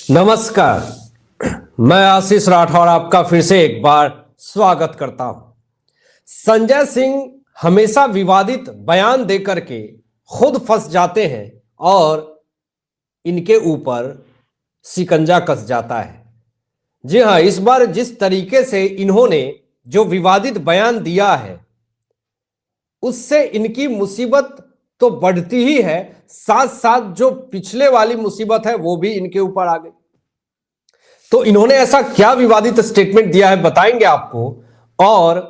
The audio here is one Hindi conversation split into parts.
नमस्कार, मैं आशीष राठौर आपका फिर से एक बार स्वागत करता हूं। संजय सिंह हमेशा विवादित बयान देकर के खुद फंस जाते हैं और इनके ऊपर शिकंजा कस जाता है। जी हां, इस बार जिस तरीके से इन्होंने जो विवादित बयान दिया है उससे इनकी मुसीबत तो बढ़ती ही है, साथ साथ जो पिछले वाली मुसीबत है वो भी इनके ऊपर आ गई। तो इन्होंने ऐसा क्या विवादित स्टेटमेंट दिया है बताएंगे आपको। और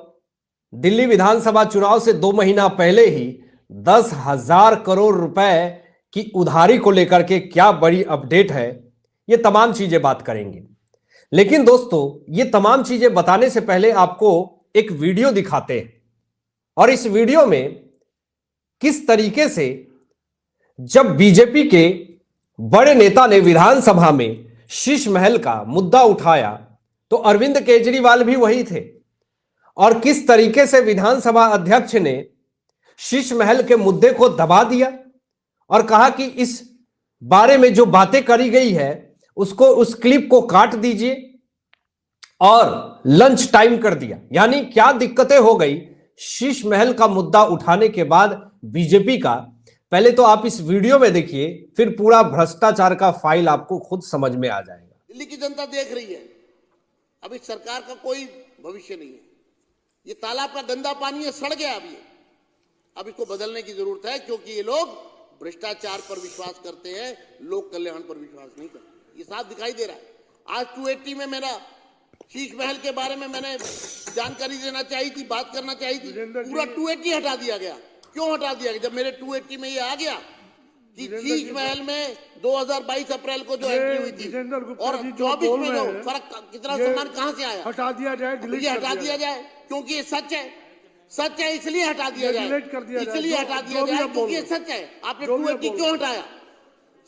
दिल्ली विधानसभा चुनाव से 2 महीना पहले ही 10,000 करोड़ रुपए की उधारी को लेकर के क्या बड़ी अपडेट है, ये तमाम चीजें बात करेंगे। लेकिन दोस्तों, ये तमाम चीजें बताने से पहले आपको एक वीडियो दिखाते हैं। और इस वीडियो में किस तरीके से जब बीजेपी के बड़े नेता ने विधानसभा में शीश महल का मुद्दा उठाया तो अरविंद केजरीवाल भी वही थे, और किस तरीके से विधानसभा अध्यक्ष ने शीश महल के मुद्दे को दबा दिया और कहा कि इस बारे में जो बातें करी गई है उसको, उस क्लिप को काट दीजिए और लंच टाइम कर दिया। यानी क्या दिक्कतें हो गई शीश महल का मुद्दा उठाने के बाद बीजेपी का। पहले तो आप इस वीडियो में देखिए, फिर पूरा भ्रष्टाचार का फाइल आपको खुद समझ में आ जाएगा। दिल्ली की जनता देख रही है, अभी सरकार का कोई भविष्य नहीं है। ये तालाब का गंदा पानी है, सड़ गया अभी। अब इसको बदलने की जरूरत है, क्योंकि ये लोग भ्रष्टाचार पर विश्वास करते हैं, लोक कल्याण पर विश्वास नहीं करते। ये साफ दिखाई दे रहा है। आज 280 में मेरा शीश महल के बारे में मैंने जानकारी देना चाहिए थी, बात करना चाहिए थी, पूरा 280 हटा दिया गया। क्यों हटा दिया गया? जब मेरे 280 में ये आ गया कि शीश महल में 2022 अप्रैल को जो एंट्री हुई थी और 24 में जो फर्क, कितना सामान कहां से आया, हटा दिया जाए, ये हटा दिया जाए, क्योंकि ये सच है। सच है इसलिए हटा दिया जाए, इसलिए हटा दिया जाए क्योंकि ये सच है। आपने 280 क्यों हटाया?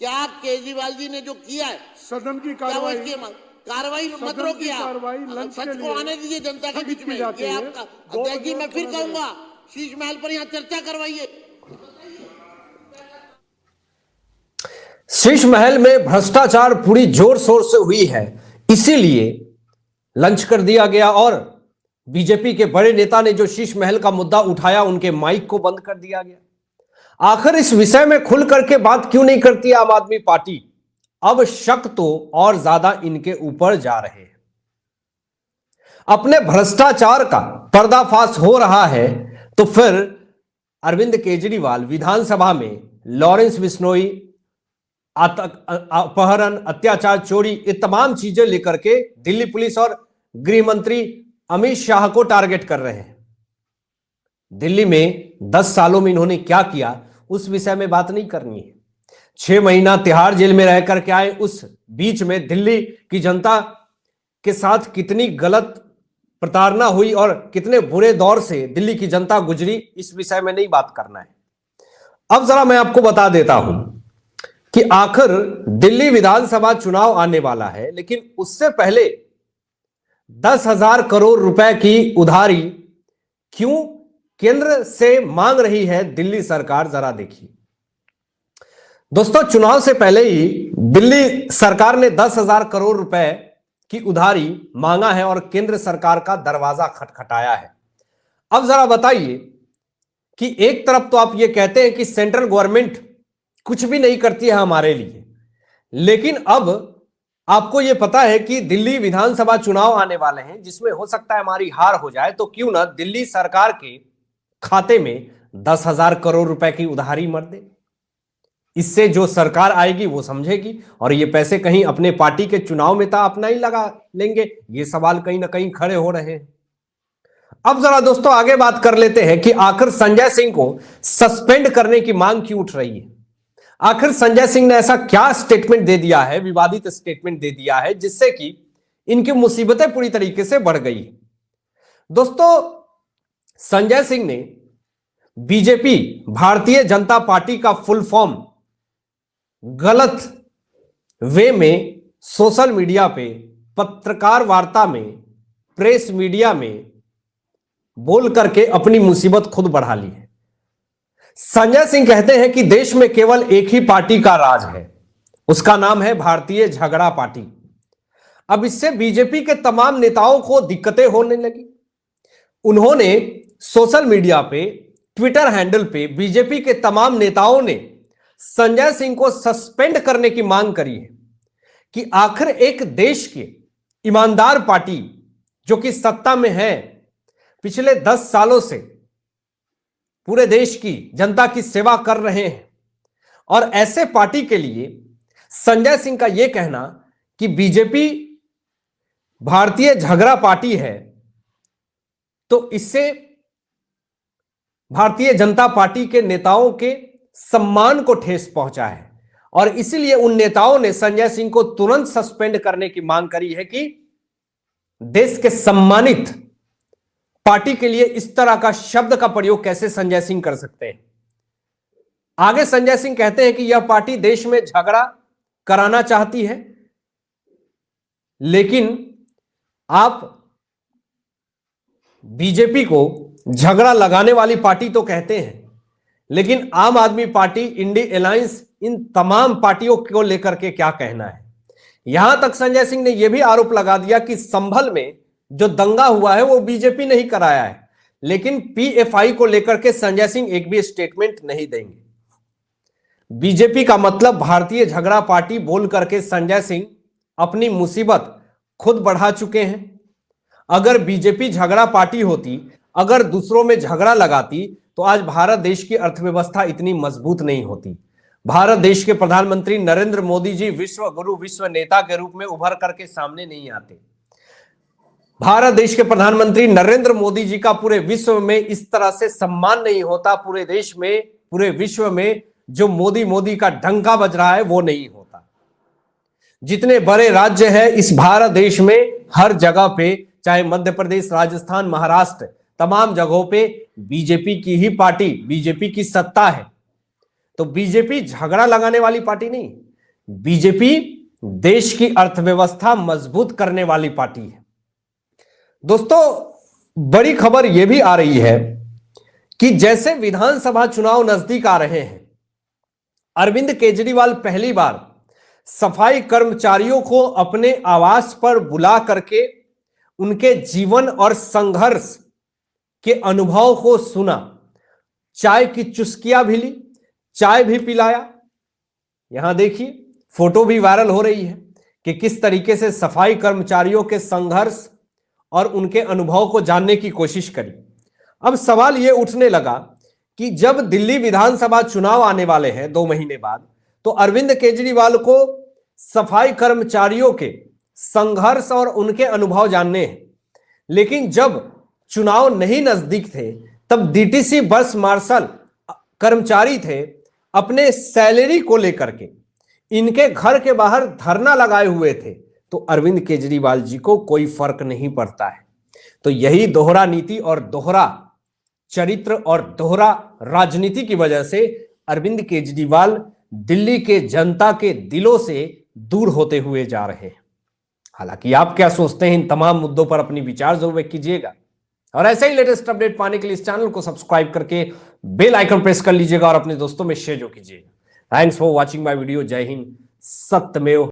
क्या केजरीवाल जी ने जो किया है सदन की कार्रवाई मत रोकिए, सच को आने दीजिए जनता के बीच में। ये आपका अध्यक्ष जी, मैं फिर कहूंगा, शीश महल पर यहां चर्चा करवाइए। शीश महल में भ्रष्टाचार पूरी जोर शोर से हुई है, इसीलिए लंच कर दिया गया और बीजेपी के बड़े नेता ने जो शीश महल का मुद्दा उठाया उनके माइक को बंद कर दिया गया। आखिर इस विषय में खुल करके बात क्यों नहीं करती आम आदमी पार्टी? अब शक तो और ज्यादा इनके ऊपर जा रहे हैं। अपने भ्रष्टाचार का पर्दाफाश हो रहा है तो फिर अरविंद केजरीवाल विधानसभा में लॉरेंस बिश्नोई, अपहरण, अत्याचार, चोरी, ये तमाम चीजें लेकर के दिल्ली पुलिस और गृह मंत्री अमित शाह को टारगेट कर रहे हैं। दिल्ली में 10 सालों में इन्होंने क्या किया उस विषय में बात नहीं करनी है। 6 महीना तिहाड़ जेल में रह करके आए, उस बीच में दिल्ली की जनता के साथ कितनी गलत प्रताड़ना हुई और कितने बुरे दौर से दिल्ली की जनता गुजरी, इस विषय में नहीं बात करना है। अब जरा मैं आपको बता देता हूं कि आखिर दिल्ली विधानसभा चुनाव आने वाला है, लेकिन उससे पहले 10,000 करोड़ रुपए की उधारी क्यों केंद्र से मांग रही है दिल्ली सरकार, जरा देखिए। दोस्तों, चुनाव से पहले ही दिल्ली सरकार ने 10,000 करोड़ रुपए की उधारी मांगा है और केंद्र सरकार का दरवाजा खटखटाया है। अब जरा बताइए कि एक तरफ तो आप ये कहते हैं कि सेंट्रल गवर्नमेंट कुछ भी नहीं करती है हमारे लिए, लेकिन अब आपको यह पता है कि दिल्ली विधानसभा चुनाव आने वाले हैं जिसमें हो सकता है हमारी हार हो जाए, तो क्यों ना दिल्ली सरकार के खाते में 10,000 करोड़ रुपए की उधारी मर दे। इससे जो सरकार आएगी वो समझेगी और ये पैसे कहीं अपने पार्टी के चुनाव में तो अपना ही लगा लेंगे। ये सवाल कहीं ना कहीं खड़े हो रहे हैं। अब जरा दोस्तों आगे बात कर लेते हैं कि आखिर संजय सिंह को सस्पेंड करने की मांग क्यों उठ रही है। आखिर संजय सिंह ने ऐसा क्या स्टेटमेंट दे दिया है, विवादित स्टेटमेंट दे दिया है, जिससे कि इनकी मुसीबतें पूरी तरीके से बढ़ गई। दोस्तों, संजय सिंह ने बीजेपी, भारतीय जनता पार्टी का फुल फॉर्म गलत वे में सोशल मीडिया पे, पत्रकार वार्ता में, प्रेस मीडिया में बोल करके अपनी मुसीबत खुद बढ़ा ली है। संजय सिंह कहते हैं कि देश में केवल एक ही पार्टी का राज है उसका नाम है भारतीय झगड़ा पार्टी। अब इससे बीजेपी के तमाम नेताओं को दिक्कतें होने लगी। उन्होंने सोशल मीडिया पे, ट्विटर हैंडल पे बीजेपी के तमाम नेताओं ने संजय सिंह को सस्पेंड करने की मांग करी है कि आखिर एक देश की ईमानदार पार्टी जो कि सत्ता में है, पिछले 10 सालों से पूरे देश की जनता की सेवा कर रहे हैं, और ऐसे पार्टी के लिए संजय सिंह का यह कहना कि बीजेपी भारतीय झगड़ा पार्टी है, तो इससे भारतीय जनता पार्टी के नेताओं के सम्मान को ठेस पहुंचा है। और इसलिए उन नेताओं ने संजय सिंह को तुरंत सस्पेंड करने की मांग करी है कि देश के सम्मानित पार्टी के लिए इस तरह का शब्द का प्रयोग कैसे संजय सिंह कर सकते हैं। आगे संजय सिंह कहते हैं कि यह पार्टी देश में झगड़ा कराना चाहती है, लेकिन आप बीजेपी को झगड़ा लगाने वाली पार्टी तो कहते हैं, लेकिन आम आदमी पार्टी, इंडी अलायंस, इन तमाम पार्टियों को लेकर के क्या कहना है। यहां तक संजय सिंह ने यह भी आरोप लगा दिया कि संभल में जो दंगा हुआ है वो बीजेपी नहीं कराया है, लेकिन पीएफआई को लेकर के संजय सिंह एक भी स्टेटमेंट नहीं देंगे। बीजेपी का मतलब भारतीय झगड़ा पार्टी बोल करके संजय सिंह अपनी मुसीबत खुद बढ़ा चुके हैं। अगर बीजेपी झगड़ा पार्टी होती, अगर दूसरों में झगड़ा लगाती, तो आज भारत देश की अर्थव्यवस्था इतनी मजबूत नहीं होती। भारत देश के प्रधानमंत्री नरेंद्र मोदी जी विश्व गुरु, विश्व नेता के रूप में उभर करके सामने नहीं आते। भारत देश के प्रधानमंत्री नरेंद्र मोदी जी का पूरे विश्व में इस तरह से सम्मान नहीं होता। पूरे देश में, पूरे विश्व में जो मोदी मोदी का डंका बज रहा है वो नहीं होता। जितने बड़े राज्य हैं इस भारत देश में, हर जगह पे, चाहे मध्य प्रदेश, राजस्थान, महाराष्ट्र, तमाम जगहों पे बीजेपी की ही पार्टी, बीजेपी की सत्ता है। तो बीजेपी झगड़ा लगाने वाली पार्टी नहीं, बीजेपी देश की अर्थव्यवस्था मजबूत करने वाली पार्टी है। दोस्तों, बड़ी खबर यह भी आ रही है कि जैसे विधानसभा चुनाव नजदीक आ रहे हैं, अरविंद केजरीवाल पहली बार सफाई कर्मचारियों को अपने आवास पर बुला करके उनके जीवन और संघर्ष के अनुभव को सुना, चाय की चुस्कियां भी ली, चाय भी पिलाया। यहां देखिए, फोटो भी वायरल हो रही है कि किस तरीके से सफाई कर्मचारियों के संघर्ष और उनके अनुभव को जानने की कोशिश करी। अब सवाल यह उठने लगा कि जब दिल्ली विधानसभा चुनाव आने वाले हैं 2 महीने बाद, तो अरविंद केजरीवाल को सफाई कर्मचारियों के संघर्ष और उनके अनुभव जानने हैं, लेकिन जब चुनाव नहीं नजदीक थे तब डीटीसी बस मार्शल कर्मचारी थे, अपने सैलरी को लेकर के इनके घर के बाहर धरना लगाए हुए थे, तो अरविंद केजरीवाल जी को कोई फर्क नहीं पड़ता है। तो यही दोहरा नीति और दोहरा चरित्र और दोहरा राजनीति की वजह से अरविंद केजरीवाल दिल्ली के जनता के दिलों से दूर होते हुए जा रहे हैं। हालांकि आप क्या सोचते हैं इन तमाम मुद्दों पर अपनी विचार जरूर व्यक्त कीजिएगा, और ऐसे ही लेटेस्ट अपडेट पाने के लिए इस चैनल को सब्सक्राइब करके बेल आइकन प्रेस कर लीजिएगा और अपने दोस्तों में शेयर कीजिएगा। Thanks for watching my video. जय हिंद, सत्यमेव